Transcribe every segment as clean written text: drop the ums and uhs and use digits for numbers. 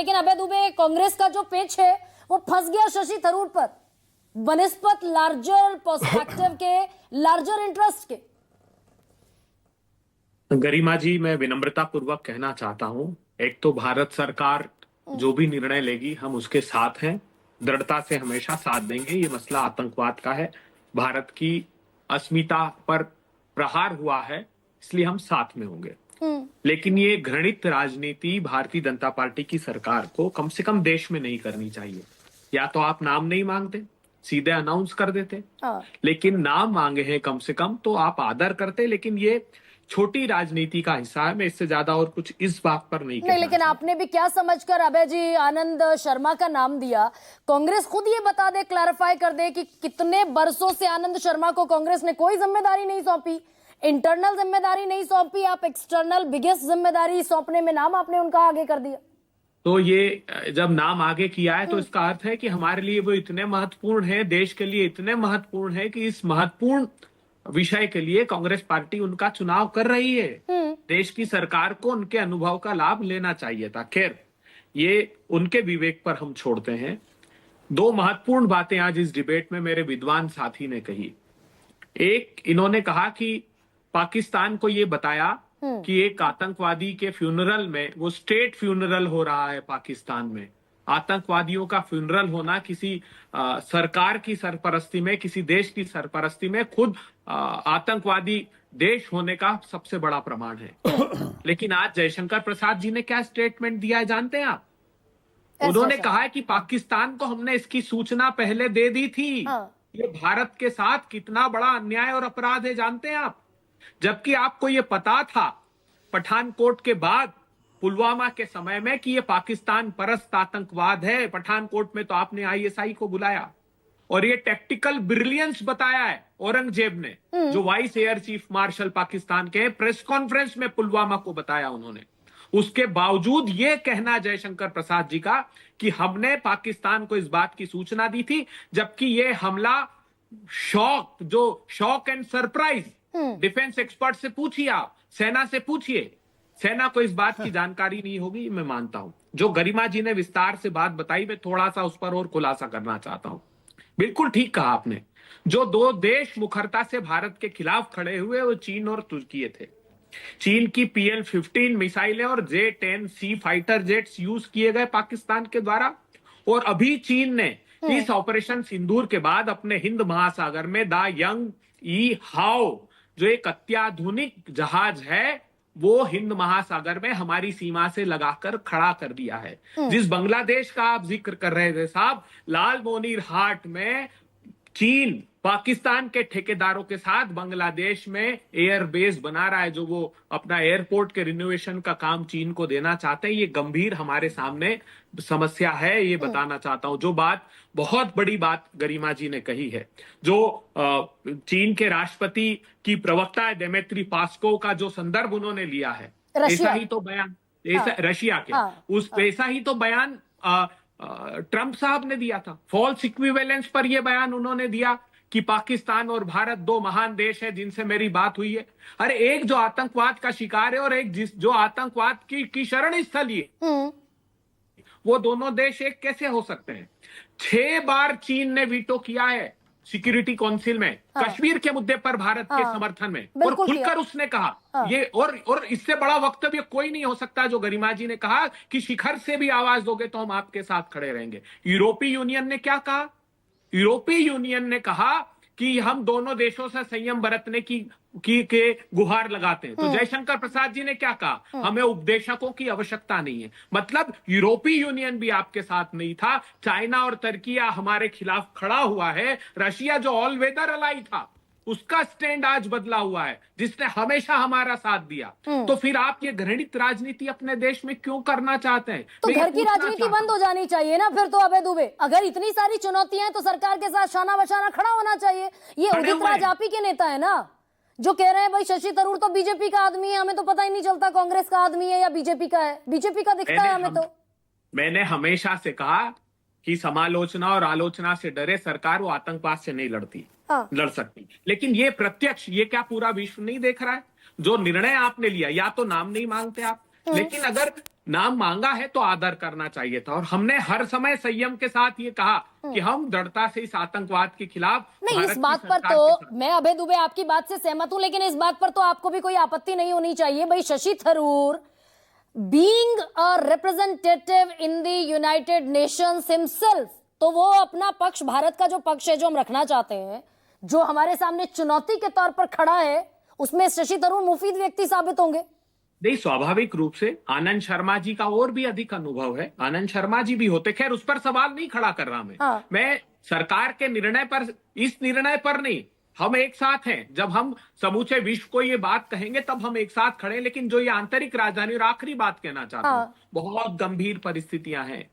लेकिन अभय दुबे, कांग्रेस का जो पेच है वो फंस गया शशि थरूर पर, बनस्पत लार्जर पर्सपेक्टिव के, लार्जर इंटरेस्ट के। गरिमा जी, मैं विनम्रता पूर्वक कहना चाहता हूं, एक तो भारत सरकार जो भी निर्णय लेगी हम उसके साथ हैं, दृढ़ता से हमेशा साथ देंगे। ये मसला आतंकवाद का है, भारत की अस्मिता पर प्रहार हुआ है, इसलिए हम साथ में होंगे। लेकिन ये घृणित राजनीति भारतीय जनता पार्टी की सरकार को कम से कम देश में नहीं करनी चाहिए। या तो आप नाम नहीं मांगते, सीधे अनाउंस कर देते, लेकिन नाम मांगे हैं कम से कम तो आप आदर करते। लेकिन ये छोटी राजनीति का हिस्सा है, मैं इससे ज्यादा और कुछ इस बात पर नहीं लेकिन आपने भी क्या समझकर अभय जी आनंद शर्मा का नाम दिया? कांग्रेस खुद ये बता दे, क्लैरिफाई कर दे कि कितने बरसों से आनंद शर्मा को कांग्रेस ने कोई जिम्मेदारी नहीं सौंपी, इंटरनल जिम्मेदारी नहीं सौंपी, आप एक्सटर्नल बिगेस्ट जिम्मेदारी सौंपने में नाम आपने उनका आगे कर दिया। तो ये जब नाम आगे किया है तो इसका अर्थ है कि हमारे लिए वो इतने महत्वपूर्ण है, देश के लिए इतने महत्वपूर्ण है कि इस महत्वपूर्ण विषय के लिए कांग्रेस पार्टी उनका चुनाव कर रही है। देश की सरकार को उनके अनुभव का लाभ लेना चाहिए था। खैर, ये उनके विवेक पर हम छोड़ते हैं। दो महत्वपूर्ण बातें आज इस डिबेट में मेरे विद्वान साथी ने कही। एक, इन्होंने कहा कि पाकिस्तान को ये बताया कि एक आतंकवादी के फ्यूनरल में, वो स्टेट फ्यूनरल हो रहा है पाकिस्तान में, आतंकवादियों का फ्यूनरल होना किसी सरकार की सरपरस्ती में, किसी देश की सरपरस्ती में खुद आतंकवादी देश होने का सबसे बड़ा प्रमाण है। लेकिन आज जयशंकर प्रसाद जी ने क्या स्टेटमेंट दिया है जानते हैं आप? उन्होंने कहा है कि पाकिस्तान को हमने इसकी सूचना पहले दे दी थी। ये भारत के साथ कितना बड़ा अन्याय और अपराध है जानते हैं आप? जबकि आपको ये पता था पठानकोट के बाद, पुलवामा के समय में, कि ये पाकिस्तान परस्त आतंकवाद है। पठानकोट में तो आपने आईएसआई को बुलाया और ये टैक्टिकल ब्रिलियंस बताया है औरंगजेब ने, जो vice air chief marshal Pakistan के, प्रेस कॉन्फ्रेंस में पुलवामा को बताया उन्होंने। उसके बावजूद ये कहना जयशंकर प्रसाद जी का कि हमने पाकिस्तान को इस बात की सूचना दी थी, जबकि ये हमला shock and surprise. Defence expert से पूछिए, आप सेना से पूछिए, सेना को इस बात की जानकारी नहीं होगी, मैं मानता हूं। जो गरिमा जी ने विस्तार से बात बताई, मैं थोड़ा सा उस पर और खुलासा करना चाहता हूं। बिल्कुल ठीक कहा आपने। जो दो देश मुखरता से भारत के खिलाफ खड़े हुए वो चीन और तुर्की थे। चीन की PL-15 मिसाइलें और J-10C फाइटर जेट्स यूज किए गए पाकिस्तान के द्वारा। और अभी चीन ने इस ऑपरेशन सिंदूर के बाद अपने हिंद महासागर में द यंग ई हाओ, जो एक अत्याधुनिक जहाज है, वो हिंद महासागर में हमारी सीमा से लगाकर खड़ा कर दिया है। जिस बांग्लादेश का आप जिक्र कर रहे थे साहब, लाल मोनीर हाट में चीन पाकिस्तान के ठेकेदारों के साथ बांग्लादेश में एयर बेस बना रहा है, जो वो अपना एयरपोर्ट के रिनोवेशन का काम चीन को देना चाहते हैं। ये गंभीर हमारे सामने समस्या है, ये बताना चाहता हूं। जो बात, बहुत बड़ी बात गरिमा जी ने कही है, जो चीन के राष्ट्रपति की प्रवक्ता है दिमित्री पास्कोव का जो संदर्भ उन्होंने लिया है, ऐसा ही तो बयान, रशिया के, उस वैसा ही तो बयान ट्रंप साहब ने दिया था। फॉल्स इक्विवेलेंस पर यह बयान उन्होंने दिया कि पाकिस्तान और भारत दो महान देश है जिनसे मेरी बात हुई है। अरे, एक जो आतंकवाद का शिकार है और एक जो आतंकवाद की शरण स्थल है, वो दोनों देश एक कैसे हो सकते हैं? 6 बार चीन ने वीटो किया है सिक्योरिटी काउंसिल में, कश्मीर के मुद्दे पर भारत के समर्थन में, और खुलकर उसने कहा ये, और इससे बड़ा वक्तव्य कोई नहीं हो सकता जो गरिमा जी ने कहा कि शिखर से भी आवाज दोगे तो हम आपके साथ खड़े रहेंगे। यूरोपीय यूनियन ने क्या कहा? यूरोपीय यूनियन ने कहा कि हम दोनों देशों से संयम बरतने की गुहार लगाते हैं। तो जयशंकर प्रसाद जी ने क्या कहा? हमें उपदेशकों की आवश्यकता नहीं है। मतलब यूरोपीय यूनियन भी आपके साथ नहीं था। चाइना और तुर्की हमारे खिलाफ खड़ा हुआ है। रशिया जो ऑल वेदर अलाई था, उसका स्टैंड आज बदला हुआ है, जिसने हमेशा हमारा साथ दिया। तो फिर आप ये घृणित राजनीति अपने देश में क्यों करना चाहते हैं? तो घर की राजनीति बंद हो जानी चाहिए ना फिर तो अभय दुबे। अगर इतनी सारी चुनौतियां हैं तो सरकार के साथ शाना बशाना खड़ा होना चाहिए। ये उदित राज आप ही के नेता है ना, जो कह रहे हैं भाई शशि थरूर तो बीजेपी का आदमी है, हमें तो पता ही नहीं चलता कांग्रेस का आदमी है या बीजेपी का है। बीजेपी का दिखता है हमें। तो मैंने हमेशा से कहा कि समालोचना और आलोचना से डरे सरकार वो आतंकवाद से नहीं लड़ती, लड़ सकती। लेकिन ये प्रत्यक्ष, ये क्या पूरा विश्व नहीं देख रहा है? जो निर्णय आपने लिया, या तो नाम नहीं मांगते आप, लेकिन अगर नाम मांगा है तो आदर करना चाहिए था, और हमने हर समय संयम के साथ ये कहा कि हम दृढ़ता से इस आतंकवाद के खिलाफ नहीं, भारत इस की बात पर सरकार के साथ- तो मैं अभय दुबे आपकी बात से सहमत हूं, लेकिन इस बात पर तो आपको भी कोई आपत्ति नहीं होनी चाहिए भाई। Shashi Tharoor being a representative in the United Nations himself, तो वो अपना पक्ष, भारत का जो पक्ष है जो हम रखना चाहते हैं, जो हमारे सामने चुनौती के तौर पर खड़ा है, उसमें शशि थरूर मुफीद व्यक्ति साबित होंगे। नहीं, स्वाभाविक रूप से आनंद शर्मा जी का और भी अधिक अनुभव है, आनंद शर्मा जी भी होते। खैर, उस पर सवाल नहीं खड़ा कर रहा मैं। हाँ। मैं सरकार के निर्णय पर, इस निर्णय पर नहीं, हम एक साथ हैं। जब हम समूचे विश्व को ये बात कहेंगे तब हम एक साथ खड़े हैं। लेकिन जो ये आंतरिक राजधानी, और आखिरी बात कहना चाहता हूं, हाँ। बहुत गंभीर परिस्थितियां हैं।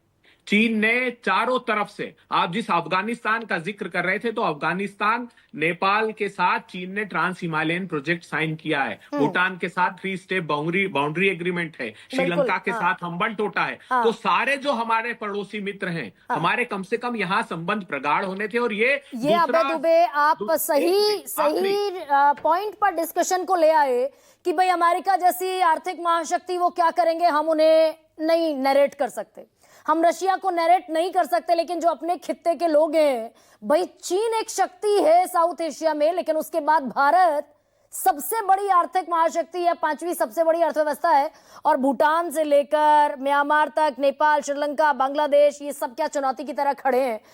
चीन ने चारों तरफ से, आप जिस अफगानिस्तान का जिक्र कर रहे थे, तो अफगानिस्तान, नेपाल के साथ चीन ने ट्रांस हिमालयन प्रोजेक्ट साइन किया है। भूटान के साथ 3 स्टेप बाउंड्री एग्रीमेंट है। श्रीलंका के हाँ। साथ हम्बन टोटा है। हाँ। तो सारे जो हमारे पड़ोसी मित्र हैं, हमारे कम से कम यहाँ संबंध प्रगाढ़ होने थे। और ये अभय दुबे आप सही पॉइंट पर डिस्कशन को ले आए कि भाई अमेरिका जैसी आर्थिक महाशक्ति वो क्या करेंगे, हम उन्हें नहीं नरेट कर सकते, हम रशिया को नरेट नहीं कर सकते, लेकिन जो अपने खित्ते के लोग हैं, भाई चीन एक शक्ति है साउथ एशिया में, लेकिन उसके बाद भारत सबसे बड़ी आर्थिक महाशक्ति है, 5वीं सबसे बड़ी अर्थव्यवस्था है, और भूटान से लेकर म्यांमार तक, नेपाल, श्रीलंका, बांग्लादेश, ये सब क्या चुनौती की तरह खड़े हैं।